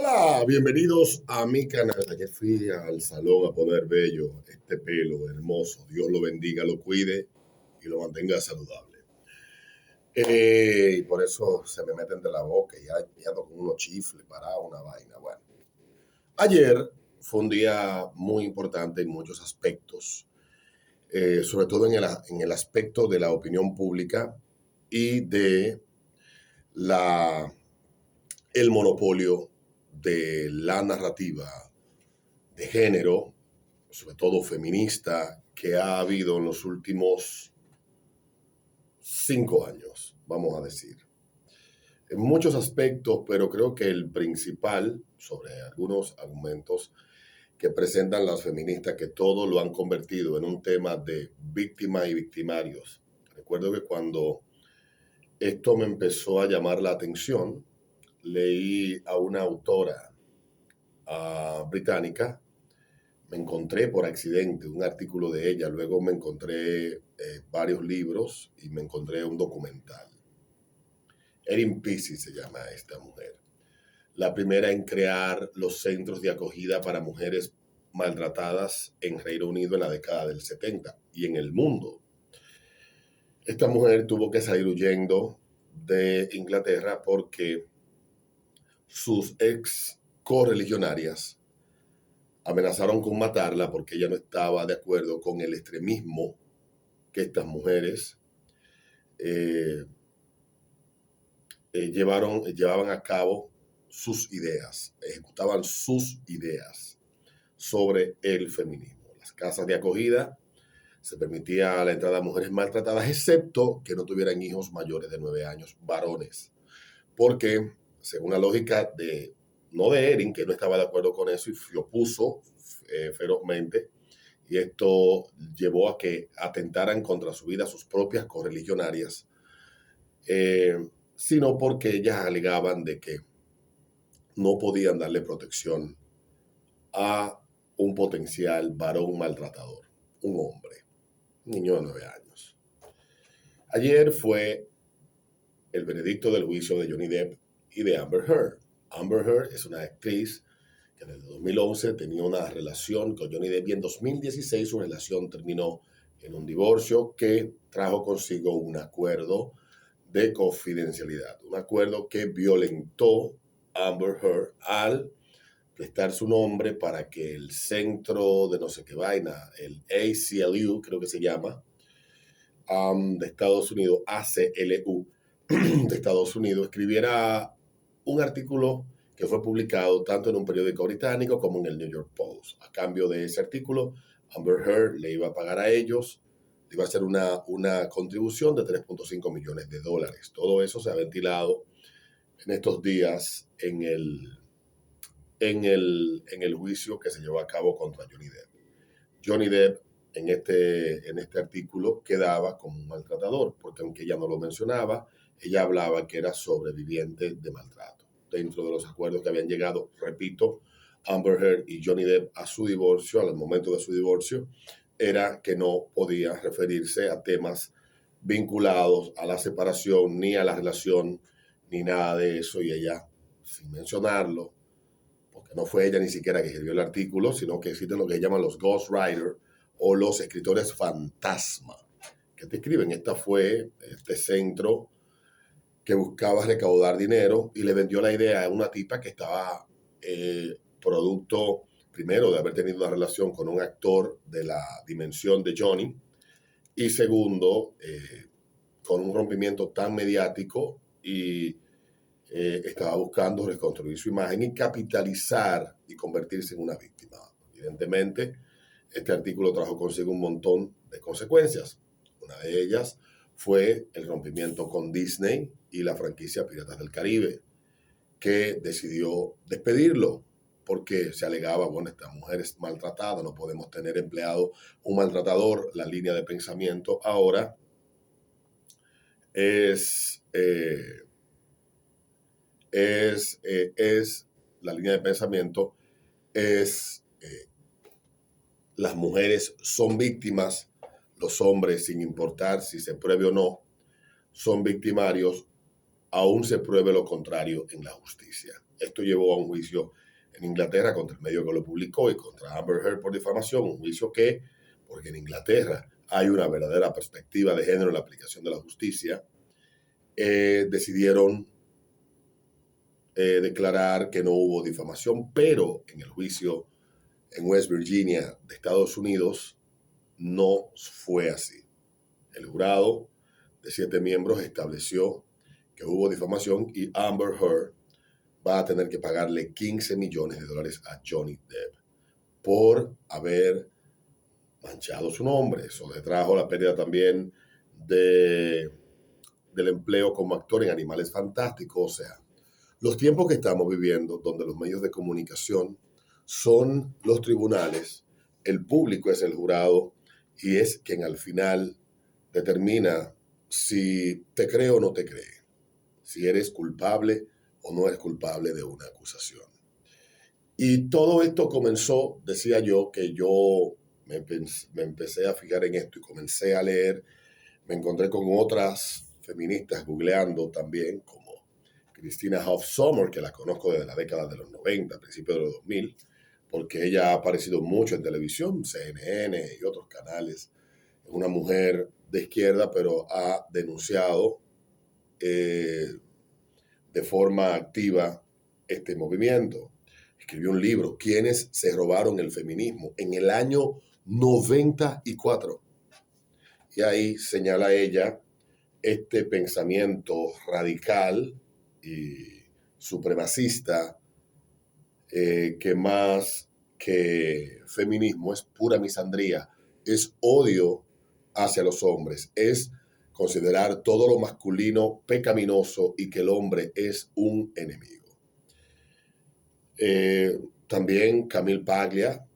Hola, bienvenidos a mi canal. Ayer fui al salón a poner bello este pelo hermoso. Dios lo bendiga, lo cuide y lo mantenga saludable. Y por eso se me meten de la boca y ya ando con unos chifles para una vaina. Bueno, ayer fue un día muy importante en muchos aspectos, sobre todo en el aspecto de la opinión pública y de la, el monopolio de la narrativa de género, sobre todo feminista, que ha habido en los últimos 5 años, vamos a decir. En muchos aspectos, pero creo que el principal, sobre algunos argumentos que presentan las feministas, que todo lo han convertido en un tema de víctimas y victimarios. Recuerdo que cuando esto me empezó a llamar la atención, leí a una autora británica. Me encontré por accidente un artículo de ella, luego me encontré varios libros y me encontré un documental. Erin Pizzey se llama esta mujer. La primera en crear los centros de acogida para mujeres maltratadas en Reino Unido en la década del 70 y en el mundo. Esta mujer tuvo que salir huyendo de Inglaterra porque sus ex correligionarias amenazaron con matarla porque ella no estaba de acuerdo con el extremismo que estas mujeres eh, llevaban a cabo sus ideas, ejecutaban sus ideas sobre el feminismo. Las casas de acogida se permitía la entrada a mujeres maltratadas, excepto que no tuvieran hijos mayores de 9 años, varones, porque según la lógica no de Erin, que no estaba de acuerdo con eso y se opuso ferozmente, y esto llevó a que atentaran contra su vida sus propias correligionarias, sino porque ellas alegaban de que no podían darle protección a un potencial varón maltratador, un hombre, un niño de 9 años. Ayer fue el veredicto del juicio de Johnny Depp y de Amber Heard. Amber Heard es una actriz que desde 2011 tenía una relación con Johnny Depp y en 2016 su relación terminó en un divorcio que trajo consigo un acuerdo de confidencialidad, un acuerdo que violentó Amber Heard al prestar su nombre para que el centro de no sé qué vaina, el ACLU creo que se llama, de Estados Unidos, ACLU de Estados Unidos, escribiera un artículo que fue publicado tanto en un periódico británico como en el New York Post. A cambio de ese artículo, Amber Heard le iba a pagar a ellos, le iba a hacer una contribución de $3.5 millones. Todo eso se ha ventilado en estos días en el juicio que se llevó a cabo contra Johnny Depp. Johnny Depp en este artículo quedaba como un maltratador, porque aunque ella no lo mencionaba, ella hablaba que era sobreviviente de maltrato. Dentro de los acuerdos que habían llegado, repito, Amber Heard y Johnny Depp a su divorcio, al momento de su divorcio, era que no podía referirse a temas vinculados a la separación, ni a la relación, ni nada de eso, y ella, sin mencionarlo, porque no fue ella ni siquiera que escribió el artículo, sino que existen lo que llaman los ghostwriters o los escritores fantasma, que te escriben. Esta fue este centro que buscaba recaudar dinero y le vendió la idea a una tipa que estaba producto, primero, de haber tenido una relación con un actor de la dimensión de Johnny, y segundo, con un rompimiento tan mediático y estaba buscando reconstruir su imagen y capitalizar y convertirse en una víctima. Evidentemente, este artículo trajo consigo un montón de consecuencias. Una de ellas fue el rompimiento con Disney y la franquicia Piratas del Caribe, que decidió despedirlo porque se alegaba, bueno, esta mujer es maltratada, no podemos tener empleado un maltratador. La línea de pensamiento ahora es la línea de pensamiento es las mujeres son víctimas, los hombres, sin importar si se pruebe o no, son victimarios, aún se pruebe lo contrario en la justicia. esto llevó a un juicio en Inglaterra contra el medio que lo publicó y contra Amber Heard por difamación, un juicio que, porque en Inglaterra hay una verdadera perspectiva de género en la aplicación de la justicia, decidieron declarar que no hubo difamación, pero en el juicio en West Virginia de Estados Unidos no fue así. El jurado de 7 miembros estableció que hubo difamación y Amber Heard va a tener que pagarle $15 millones a Johnny Depp por haber manchado su nombre. Eso le trajo la pérdida también del empleo como actor en Animales Fantásticos. O sea, los tiempos que estamos viviendo, donde los medios de comunicación son los tribunales, el público es el jurado y es quien al final determina si te cree o no te cree, si eres culpable o no eres culpable de una acusación. Y todo esto comenzó, decía yo, que yo me empecé a fijar en esto y comencé a leer, me encontré con otras feministas googleando también, como Christina Hoff Sommers, que la conozco desde la década de los 90, principios de los 2000, porque ella ha aparecido mucho en televisión, CNN y otros canales. Es una mujer de izquierda, pero ha denunciado de forma activa este movimiento. Escribió un libro, ¿Quiénes se robaron el feminismo?, en el año 94. Y ahí señala ella este pensamiento radical y supremacista que más que feminismo es pura misandría, es odio hacia los hombres, es considerar todo lo masculino pecaminoso y que el hombre es un enemigo. También Camille Paglia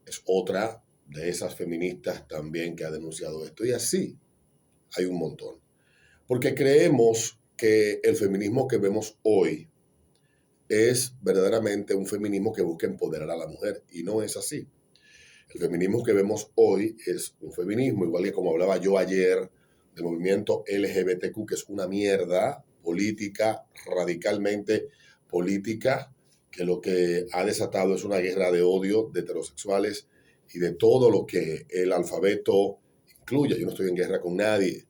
es otra de esas feministas también que ha denunciado esto. Y así hay un montón. Porque creemos que el feminismo que vemos hoy es verdaderamente un feminismo que busca empoderar a la mujer. Y no es así. El feminismo que vemos hoy es un feminismo, igual que como hablaba yo ayer, del movimiento LGBTQ, que es una mierda política, radicalmente política, que lo que ha desatado es una guerra de odio de heterosexuales y de todo lo que el alfabeto incluye. Yo no estoy en guerra con nadie.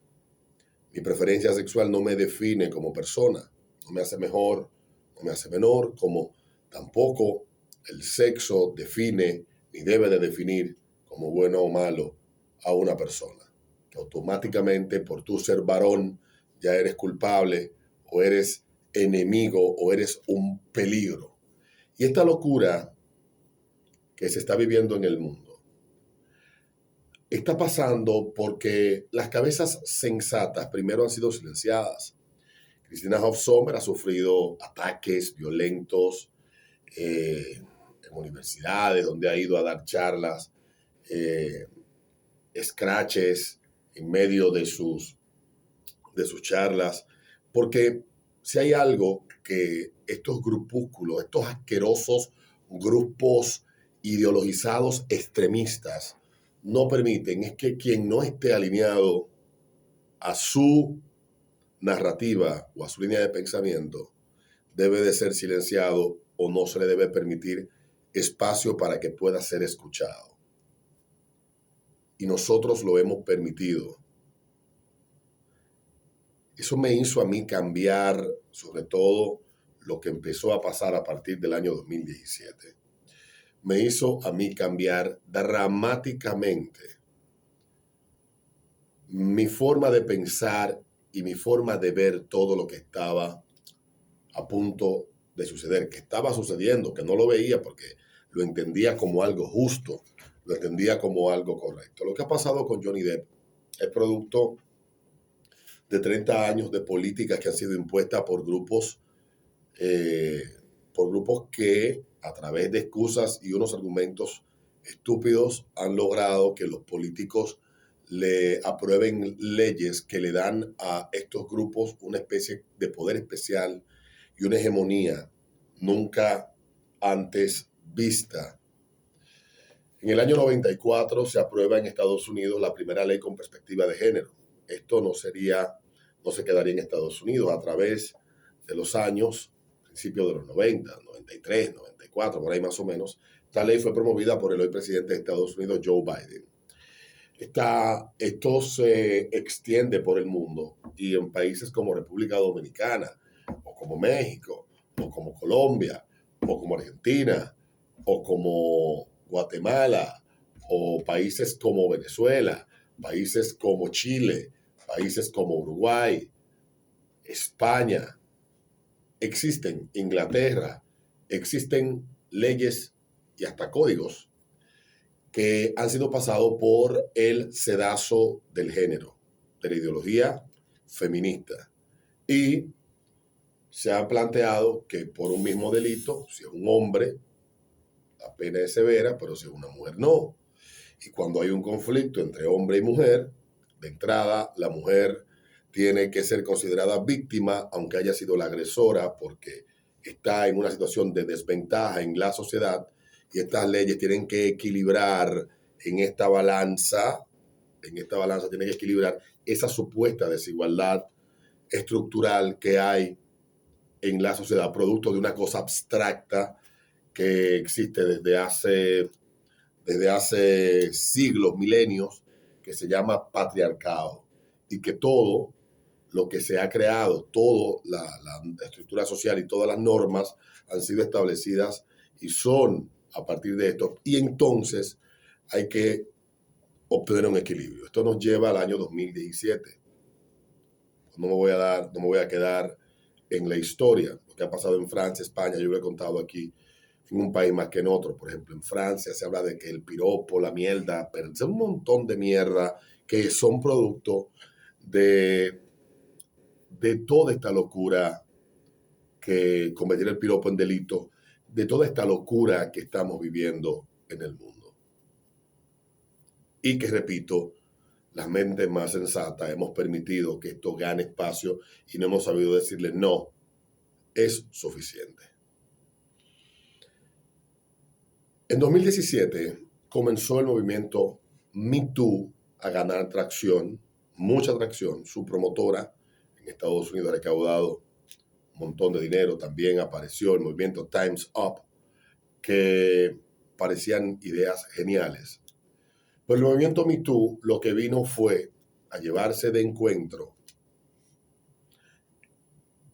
Mi preferencia sexual no me define como persona, no me hace mejor, no me hace menor, como tampoco el sexo define ni debe de definir como bueno o malo a una persona. Que automáticamente por tú ser varón ya eres culpable o eres enemigo o eres un peligro. Y esta locura que se está viviendo en el mundo está pasando porque las cabezas sensatas primero han sido silenciadas. Christina Hoff Sommers ha sufrido ataques violentos en universidades donde ha ido a dar charlas, scratches en medio de sus charlas, porque si hay algo que estos grupúsculos, estos asquerosos grupos ideologizados extremistas no permiten, es que quien no esté alineado a su narrativa o a su línea de pensamiento debe de ser silenciado o no se le debe permitir espacio para que pueda ser escuchado. Y nosotros lo hemos permitido. Eso me hizo a mí cambiar, sobre todo lo que empezó a pasar a partir del año 2017. Me hizo a mí cambiar dramáticamente mi forma de pensar y mi forma de ver todo lo que estaba a punto de suceder, que estaba sucediendo, que no lo veía porque lo entendía como algo justo, lo entendía como algo correcto. Lo que ha pasado con Johnny Depp es producto de 30 años de políticas que han sido impuestas por grupos que a través de excusas y unos argumentos estúpidos han logrado que los políticos le aprueben leyes que le dan a estos grupos una especie de poder especial y una hegemonía nunca antes vista. En el año 94 se aprueba en Estados Unidos la primera ley con perspectiva de género. Esto no se quedaría en Estados Unidos. A través de los años, principios de los 90, 93, 94, por ahí más o menos. Esta ley fue promovida por el hoy presidente de Estados Unidos, Joe Biden. Esto se extiende por el mundo y en países como República Dominicana, o como México, o como Colombia, o como Argentina, o como Guatemala, o países como Venezuela, países como Chile, países como Uruguay, España, existen, Inglaterra, existen leyes y hasta códigos que han sido pasados por el sedazo del género, de la ideología feminista. Y se ha planteado que por un mismo delito, si es un hombre, la pena es severa, pero si es una mujer, no. Y cuando hay un conflicto entre hombre y mujer, de entrada, la mujer tiene que ser considerada víctima, aunque haya sido la agresora, porque está en una situación de desventaja en la sociedad, y estas leyes tienen que equilibrar en esta balanza tienen que equilibrar esa supuesta desigualdad estructural que hay en la sociedad, producto de una cosa abstracta que existe desde hace siglos, milenios, que se llama patriarcado, y que todo lo que se ha creado, toda la estructura social y todas las normas han sido establecidas y son a partir de esto. Y entonces hay que obtener un equilibrio. Esto nos lleva al año 2017. No me voy a quedar en la historia, lo que ha pasado en Francia, España, yo lo he contado aquí, en un país más que en otro. Por ejemplo, en Francia se habla de que el piropo, la mierda, un montón de mierda que son producto de toda esta locura, que convertir el piropo en delito, de toda esta locura que estamos viviendo en el mundo. Y que, repito, las mentes más sensatas hemos permitido que esto gane espacio y no hemos sabido decirle no, es suficiente. En 2017 comenzó el movimiento Me Too a ganar tracción, mucha tracción. Su promotora en Estados Unidos ha recaudado un montón de dinero. También apareció el movimiento Time's Up, que parecían ideas geniales. Pero el movimiento Me Too lo que vino fue a llevarse de encuentro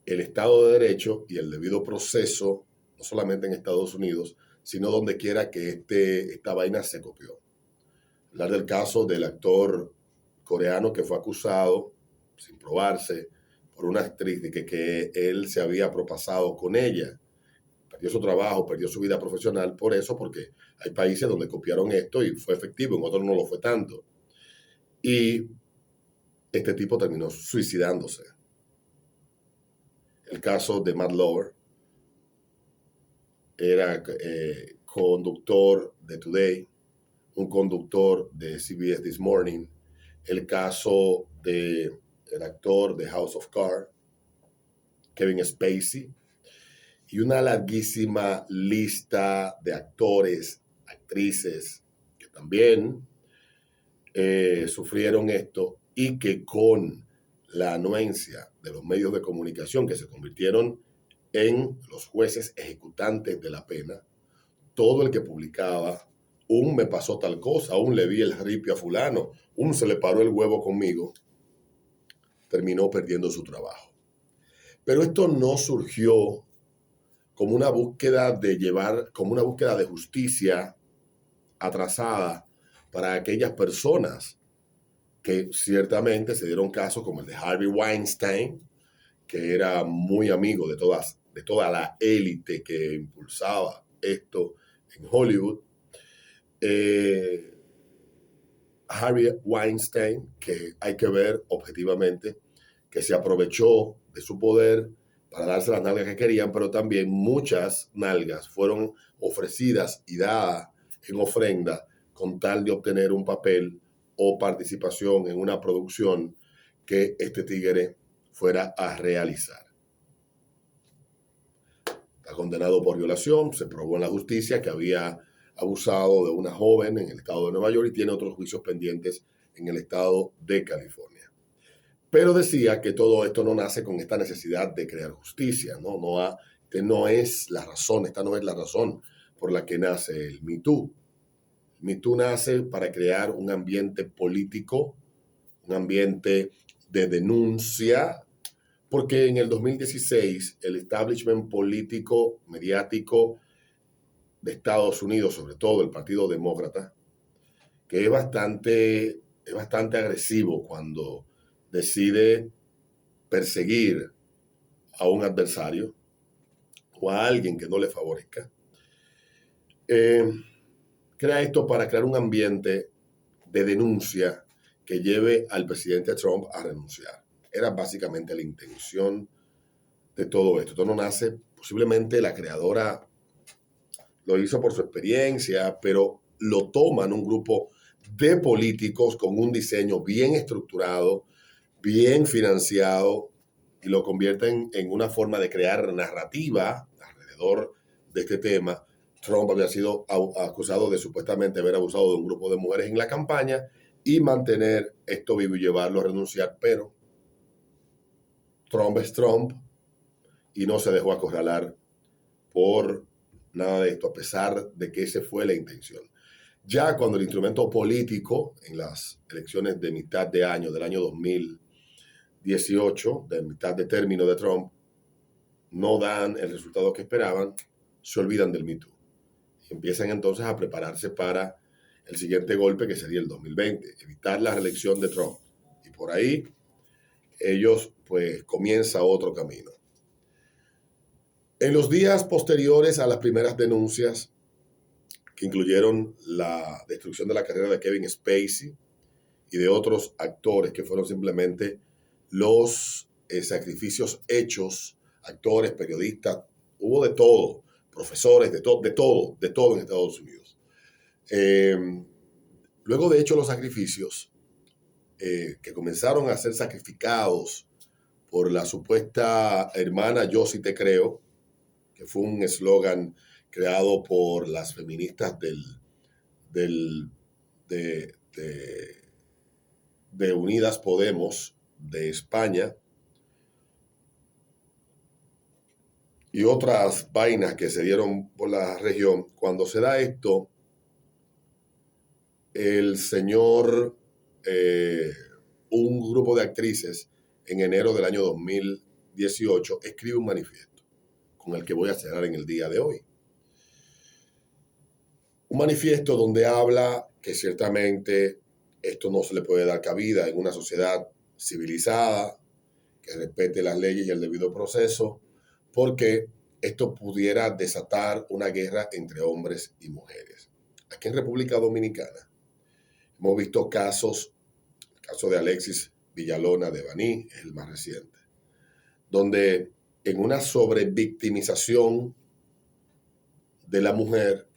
el Estado de Derecho y el debido proceso, no solamente en Estados Unidos, sino donde quiera que esta vaina se copió. Hablar del caso del actor coreano que fue acusado, sin probarse, por una actriz de que él se había propasado con ella. Perdió su trabajo, perdió su vida profesional por eso, porque hay países donde copiaron esto y fue efectivo, en otros no lo fue tanto. Y este tipo terminó suicidándose. El caso de Matt Lauer, era conductor de Today, un conductor de CBS This Morning. El caso del actor de House of Cards, Kevin Spacey, y una larguísima lista de actores, actrices que también sufrieron esto y que con la anuencia de los medios de comunicación que se convirtieron en los jueces ejecutantes de la pena, todo el que publicaba me pasó tal cosa, le vi el ripio a fulano, se le paró el huevo conmigo, terminó perdiendo su trabajo. Pero esto no surgió como una búsqueda de justicia atrasada para aquellas personas que ciertamente se dieron casos como el de Harvey Weinstein, que era muy amigo de toda la élite que impulsaba esto en Hollywood. Harvey Weinstein, que hay que ver objetivamente, que se aprovechó de su poder para darse las nalgas que querían, pero también muchas nalgas fueron ofrecidas y dadas en ofrenda con tal de obtener un papel o participación en una producción que este tigre fuera a realizar. Está condenado por violación, se probó en la justicia que había abusado de una joven en el estado de Nueva York y tiene otros juicios pendientes en el estado de California. Pero decía que todo esto no nace con esta necesidad de crear justicia, no ha esta no es la razón por la que nace el Me Too. El Me Too nace para crear un ambiente político, un ambiente de denuncia, porque en el 2016 el establishment político, mediático de Estados Unidos, sobre todo el Partido Demócrata, que es bastante agresivo cuando decide perseguir a un adversario o a alguien que no le favorezca, crea esto para crear un ambiente de denuncia que lleve al presidente Trump a renunciar. Era básicamente la intención de todo esto. Esto no nace, posiblemente la creadora lo hizo por su experiencia, pero lo toman un grupo de políticos con un diseño bien estructurado, bien financiado, y lo convierten en una forma de crear narrativa alrededor de este tema. Trump había sido acusado de supuestamente haber abusado de un grupo de mujeres en la campaña y mantener esto vivo y llevarlo a renunciar, pero Trump es Trump y no se dejó acorralar por nada de esto, a pesar de que esa fue la intención. Ya cuando el instrumento político en las elecciones de mitad de año, del año 2018, de mitad de término de Trump, no dan el resultado que esperaban, se olvidan del Me Too. Y empiezan entonces a prepararse para el siguiente golpe, que sería el 2020, evitar la reelección de Trump. Y por ahí ellos, pues, comienza otro camino. En los días posteriores a las primeras denuncias, que incluyeron la destrucción de la carrera de Kevin Spacey y de otros actores que fueron simplemente los sacrificios hechos, actores, periodistas, hubo de todo, profesores, de todo en Estados Unidos. Luego de hecho los sacrificios que comenzaron a ser sacrificados por la supuesta hermana Yo sí te creo, que fue un eslogan creado por las feministas de Unidas Podemos de España y otras vainas que se dieron por la región. Cuando se da esto, el señor, un grupo de actrices en enero del año 2018 escribe un manifiesto con el que voy a cerrar en el día de hoy. Un manifiesto donde habla que ciertamente esto no se le puede dar cabida en una sociedad civilizada, que respete las leyes y el debido proceso, porque esto pudiera desatar una guerra entre hombres y mujeres. Aquí en República Dominicana hemos visto casos, el caso de Alexis Villalona de Baní, es el más reciente, donde en una sobrevictimización de la mujer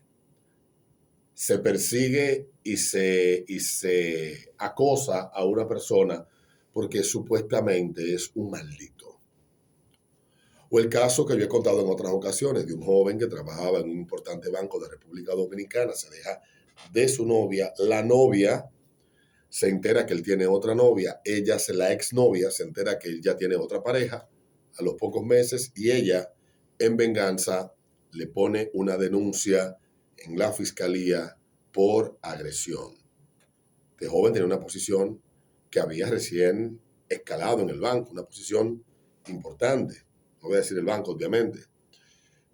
se persigue y se acosa a una persona porque supuestamente es un maldito. O el caso que yo he contado en otras ocasiones de un joven que trabajaba en un importante banco de República Dominicana, se deja de su novia, la novia se entera que él tiene otra novia, la exnovia se entera que él ya tiene otra pareja a los pocos meses y ella, en venganza, le pone una denuncia en la fiscalía por agresión. Este joven tenía una posición que había recién escalado en el banco, una posición importante. No voy a decir el banco, obviamente,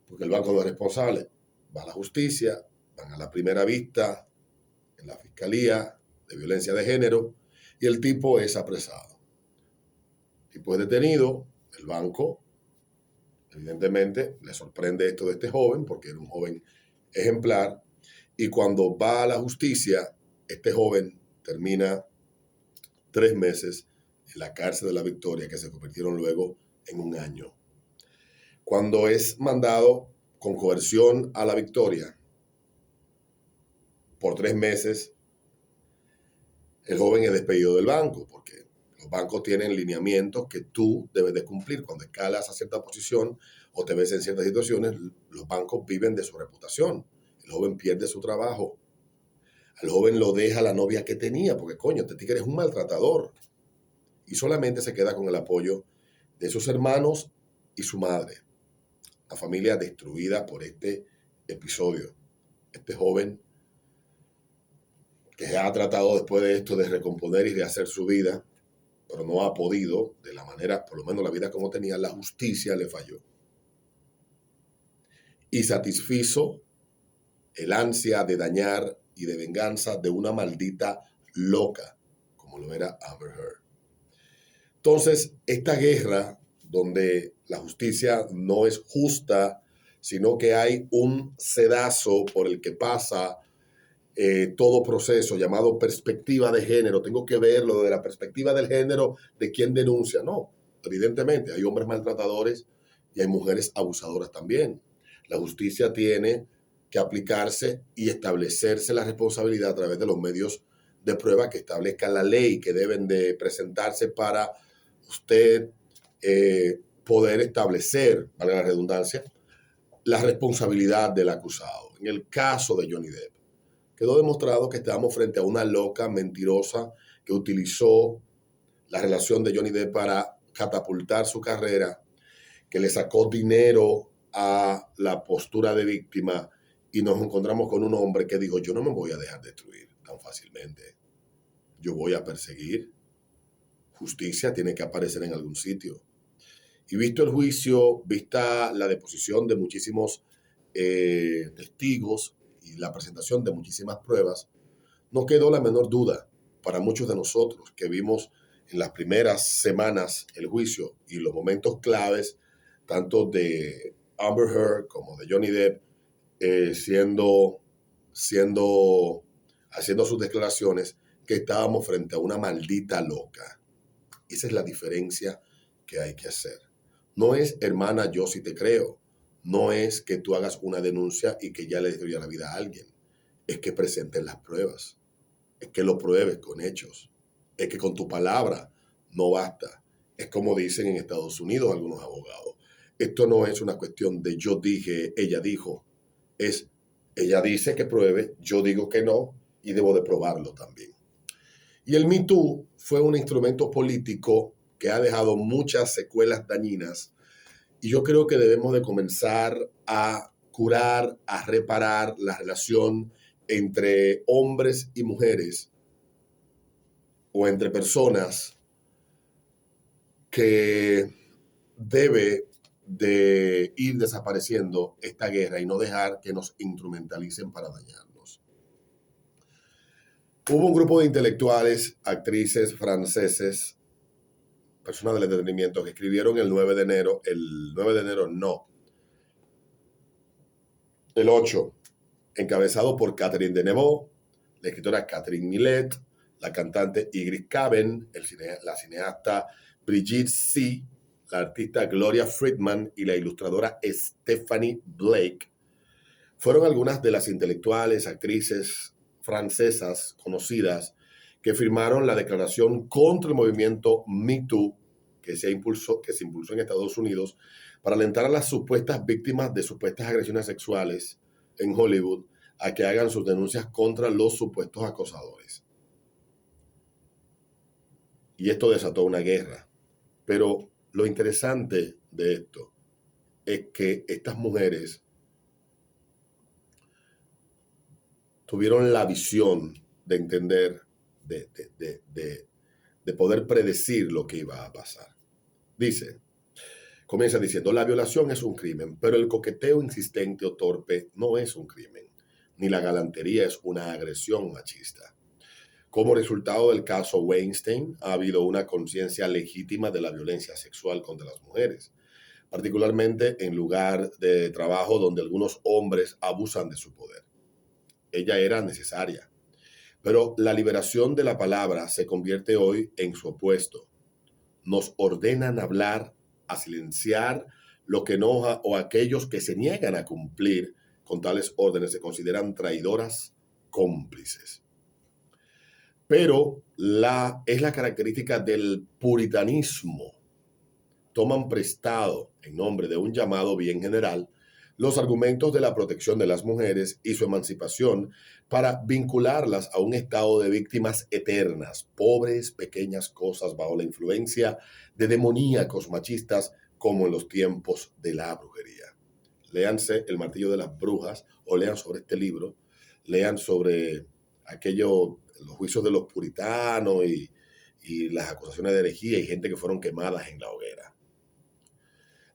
porque el banco no es responsable. Va a la justicia, van a la primera vista en la fiscalía de violencia de género y el tipo es apresado. El tipo es detenido, el banco, evidentemente, le sorprende esto de este joven porque era un joven ejemplar y cuando va a la justicia, este joven termina 3 meses en la cárcel de la Victoria, que se convirtieron luego en 1 año. Cuando es mandado con coerción a la Victoria por 3 meses, el joven es despedido del banco, porque los bancos tienen lineamientos que tú debes de cumplir. Cuando escalas a cierta posición o te ves en ciertas situaciones, los bancos viven de su reputación. El joven pierde su trabajo. Al joven lo deja la novia que tenía, porque coño, este tigre es un maltratador. Y solamente se queda con el apoyo de sus hermanos y su madre. la familia destruida por este episodio. Este joven que ha tratado después de esto de recomponer y rehacer su vida, pero no ha podido, de la manera, por lo menos la vida como tenía, la justicia le falló. Y satisfizo el ansia de dañar y de venganza de una maldita loca, como lo era Amber Heard. Entonces, esta guerra donde la justicia no es justa, sino que hay un sedazo por el que pasa todo proceso llamado perspectiva de género. Tengo que verlo de la perspectiva del género de quien denuncia. No, evidentemente hay hombres maltratadores y hay mujeres abusadoras también. La justicia tiene que aplicarse y establecerse la responsabilidad a través de los medios de prueba que establezca la ley, que deben de presentarse para usted poder establecer, valga la redundancia, la responsabilidad del acusado. En el caso de Johnny Depp, quedó demostrado que estábamos frente a una loca mentirosa que utilizó la relación de Johnny Depp para catapultar su carrera, que le sacó dinero a la postura de víctima, y nos encontramos con un hombre que dijo: yo no me voy a dejar destruir tan fácilmente. Yo voy a perseguir. Justicia tiene que aparecer en algún sitio. Y visto el juicio, vista la deposición de muchísimos testigos y la presentación de muchísimas pruebas, no quedó la menor duda para muchos de nosotros que vimos en las primeras semanas el juicio y los momentos claves, tanto de Amber Heard como de Johnny Depp, haciendo sus declaraciones, que estábamos frente a una maldita loca. Esa es la diferencia que hay que hacer. No es, hermana, yo sí te creo. No es que tú hagas una denuncia y que ya le destruya la vida a alguien. Es que presentes las pruebas. Es que lo pruebes con hechos. Es que con tu palabra no basta. Es como dicen en Estados Unidos algunos abogados. Esto no es una cuestión de yo dije, ella dijo. Es, ella dice que pruebe, yo digo que no y debo de probarlo también. Y el Me Too fue un instrumento político que ha dejado muchas secuelas dañinas, y yo creo que debemos de comenzar a curar, a reparar la relación entre hombres y mujeres, o entre personas, que debe de ir desapareciendo esta guerra y no dejar que nos instrumentalicen para dañarnos. Hubo un grupo de intelectuales, actrices franceses, personas del entretenimiento, que escribieron el 8, encabezado por Catherine Deneuve, la escritora Catherine Millet, la cantante Ingrid Caben, la cineasta Brigitte C., la artista Gloria Friedman y la ilustradora Stephanie Blake. Fueron algunas de las intelectuales, actrices francesas conocidas que firmaron la declaración contra el movimiento Me Too que se impulsó en Estados Unidos para alentar a las supuestas víctimas de supuestas agresiones sexuales en Hollywood a que hagan sus denuncias contra los supuestos acosadores. Y esto desató una guerra. Pero lo interesante de esto es que estas mujeres tuvieron la visión de entender, de poder predecir lo que iba a pasar. Comienza diciendo: la violación es un crimen, pero el coqueteo insistente o torpe no es un crimen, ni la galantería es una agresión machista. Como resultado del caso Weinstein, ha habido una conciencia legítima de la violencia sexual contra las mujeres, particularmente en lugar de trabajo donde algunos hombres abusan de su poder. Ella era necesaria, pero la liberación de la palabra se convierte hoy en su opuesto. Nos ordenan hablar, a silenciar lo que enoja, o aquellos que se niegan a cumplir con tales órdenes se consideran traidoras cómplices. Pero es la característica del puritanismo. Toman prestado, en nombre de un llamado bien general, los argumentos de la protección de las mujeres y su emancipación para vincularlas a un estado de víctimas eternas, pobres, pequeñas cosas bajo la influencia de demoníacos machistas como en los tiempos de la brujería. léanse El martillo de las brujas o lean sobre este libro, lean sobre los juicios de los puritanos y las acusaciones de herejía y gente que fueron quemadas en la hoguera.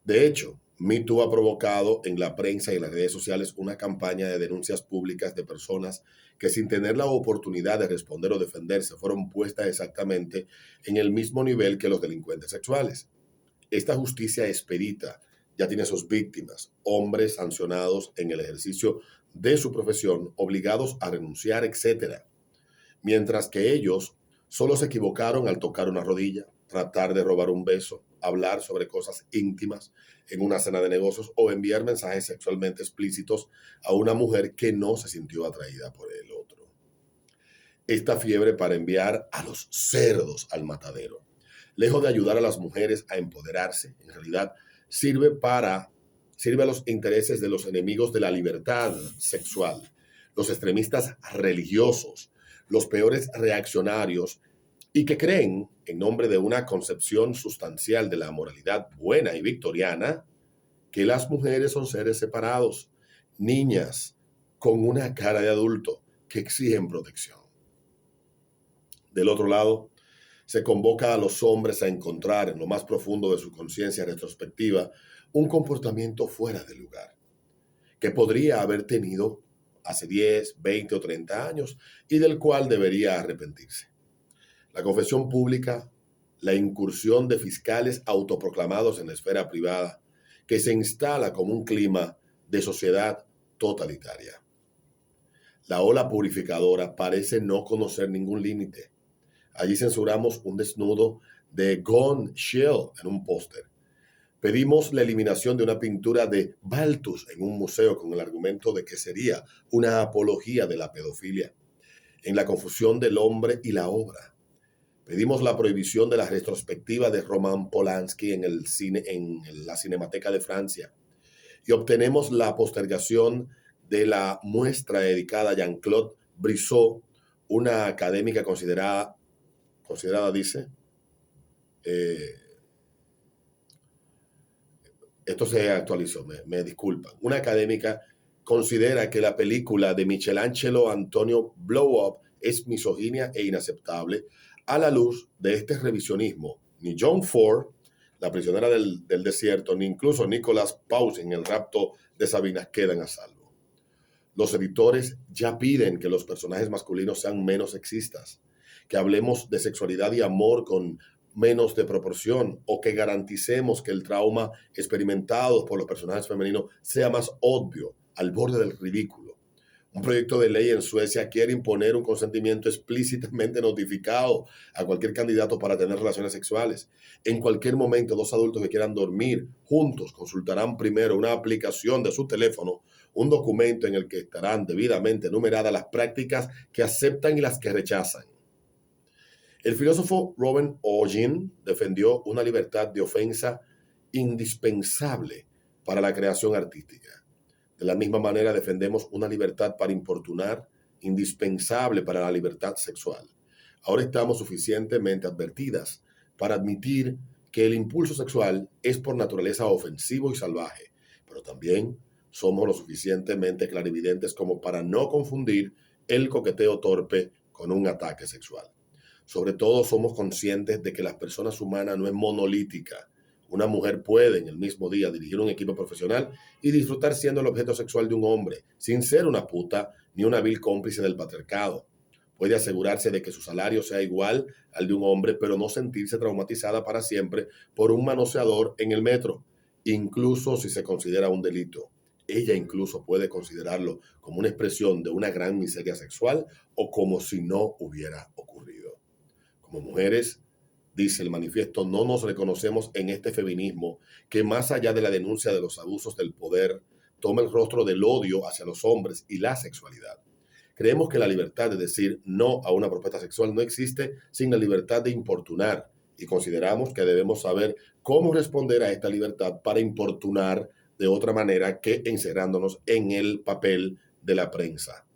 De hecho, Me Too ha provocado en la prensa y en las redes sociales una campaña de denuncias públicas de personas que sin tener la oportunidad de responder o defenderse fueron puestas exactamente en el mismo nivel que los delincuentes sexuales. Esta justicia expedita ya tiene sus víctimas, hombres sancionados en el ejercicio de su profesión, obligados a renunciar, etc. Mientras que ellos solo se equivocaron al tocar una rodilla, tratar de robar un beso, hablar sobre cosas íntimas en una cena de negocios o enviar mensajes sexualmente explícitos a una mujer que no se sintió atraída por el otro. Esta fiebre para enviar a los cerdos al matadero, lejos de ayudar a las mujeres a empoderarse, en realidad sirve a los intereses de los enemigos de la libertad sexual, los extremistas religiosos, los peores reaccionarios y que creen, en nombre de una concepción sustancial de la moralidad buena y victoriana, que las mujeres son seres separados, niñas con una cara de adulto que exigen protección. Del otro lado, se convoca a los hombres a encontrar en lo más profundo de su conciencia retrospectiva un comportamiento fuera de lugar, que podría haber tenido hace 10, 20 o 30 años y del cual debería arrepentirse. La confesión pública, la incursión de fiscales autoproclamados en la esfera privada, que se instala como un clima de sociedad totalitaria. La ola purificadora parece no conocer ningún límite. Allí censuramos un desnudo de Gone Shell en un póster. Pedimos la eliminación de una pintura de Balthus en un museo con el argumento de que sería una apología de la pedofilia. En la confusión del hombre y la obra. Pedimos la prohibición de la retrospectiva de Roman Polanski en la Cinemateca de Francia. Y obtenemos la postergación de la muestra dedicada a Jean-Claude Brissot, una académica considerada dice, esto se actualizó, me disculpan, una académica considera que la película de Michelangelo Antonio Blow Up es misoginia e inaceptable a la luz de este revisionismo. Ni John Ford, la prisionera del desierto, ni incluso Nicholas Pausen en el rapto de Sabinas quedan a salvo. Los editores ya piden que los personajes masculinos sean menos sexistas, que hablemos de sexualidad y amor con menos de proporción o que garanticemos que el trauma experimentado por los personajes femeninos sea más obvio, al borde del ridículo. Un proyecto de ley en Suecia quiere imponer un consentimiento explícitamente notificado a cualquier candidato para tener relaciones sexuales. En cualquier momento, dos adultos que quieran dormir juntos consultarán primero una aplicación de su teléfono, un documento en el que estarán debidamente enumeradas las prácticas que aceptan y las que rechazan. El filósofo Robert Ogin defendió una libertad de ofensa indispensable para la creación artística. De la misma manera defendemos una libertad para importunar, indispensable para la libertad sexual. Ahora estamos suficientemente advertidas para admitir que el impulso sexual es por naturaleza ofensivo y salvaje, pero también somos lo suficientemente clarividentes como para no confundir el coqueteo torpe con un ataque sexual. Sobre todo somos conscientes de que la persona humana no es monolítica. Una mujer puede en el mismo día dirigir un equipo profesional y disfrutar siendo el objeto sexual de un hombre, sin ser una puta ni una vil cómplice del patriarcado. Puede asegurarse de que su salario sea igual al de un hombre, pero no sentirse traumatizada para siempre por un manoseador en el metro, incluso si se considera un delito. Ella incluso puede considerarlo como una expresión de una gran miseria sexual o como si no hubiera ocurrido. Como mujeres, dice el manifiesto, no nos reconocemos en este feminismo que más allá de la denuncia de los abusos del poder, toma el rostro del odio hacia los hombres y la sexualidad. Creemos que la libertad de decir no a una propuesta sexual no existe sin la libertad de importunar y consideramos que debemos saber cómo responder a esta libertad para importunar de otra manera que encerrándonos en el papel de la prensa.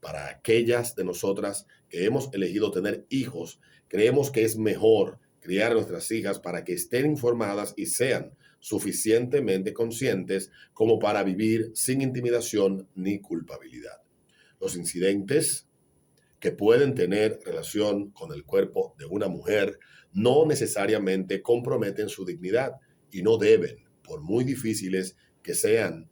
Para aquellas de nosotras que hemos elegido tener hijos, creemos que es mejor criar a nuestras hijas para que estén informadas y sean suficientemente conscientes como para vivir sin intimidación ni culpabilidad. Los incidentes que pueden tener relación con el cuerpo de una mujer no necesariamente comprometen su dignidad y no deben, por muy difíciles que sean,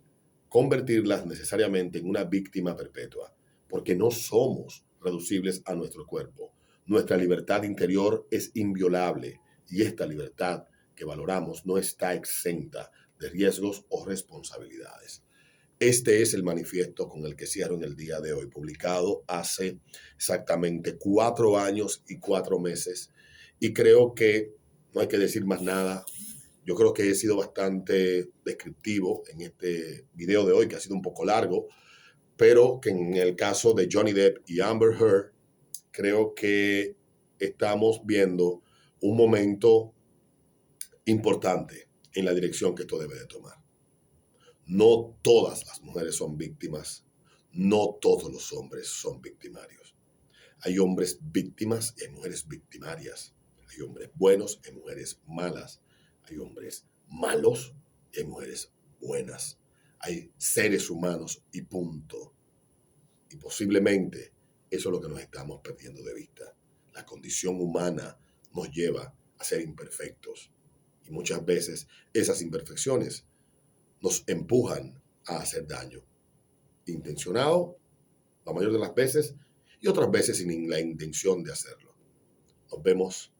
convertirlas necesariamente en una víctima perpetua, porque no somos reducibles a nuestro cuerpo. Nuestra libertad interior es inviolable y esta libertad que valoramos no está exenta de riesgos o responsabilidades. Este es el manifiesto con el que cierro en el día de hoy, publicado hace exactamente 4 años y 4 meses. Y creo que no hay que decir más nada. Yo creo que he sido bastante descriptivo en este video de hoy, que ha sido un poco largo, pero que en el caso de Johnny Depp y Amber Heard, creo que estamos viendo un momento importante en la dirección que esto debe de tomar. No todas las mujeres son víctimas, no todos los hombres son victimarios. Hay hombres víctimas y hay mujeres victimarias. Hay hombres buenos y hay mujeres malas. Hay hombres malos y hay mujeres buenas. Hay seres humanos y punto. Y posiblemente eso es lo que nos estamos perdiendo de vista. La condición humana nos lleva a ser imperfectos. Y muchas veces esas imperfecciones nos empujan a hacer daño. Intencionado, la mayoría de las veces, y otras veces sin la intención de hacerlo. Nos vemos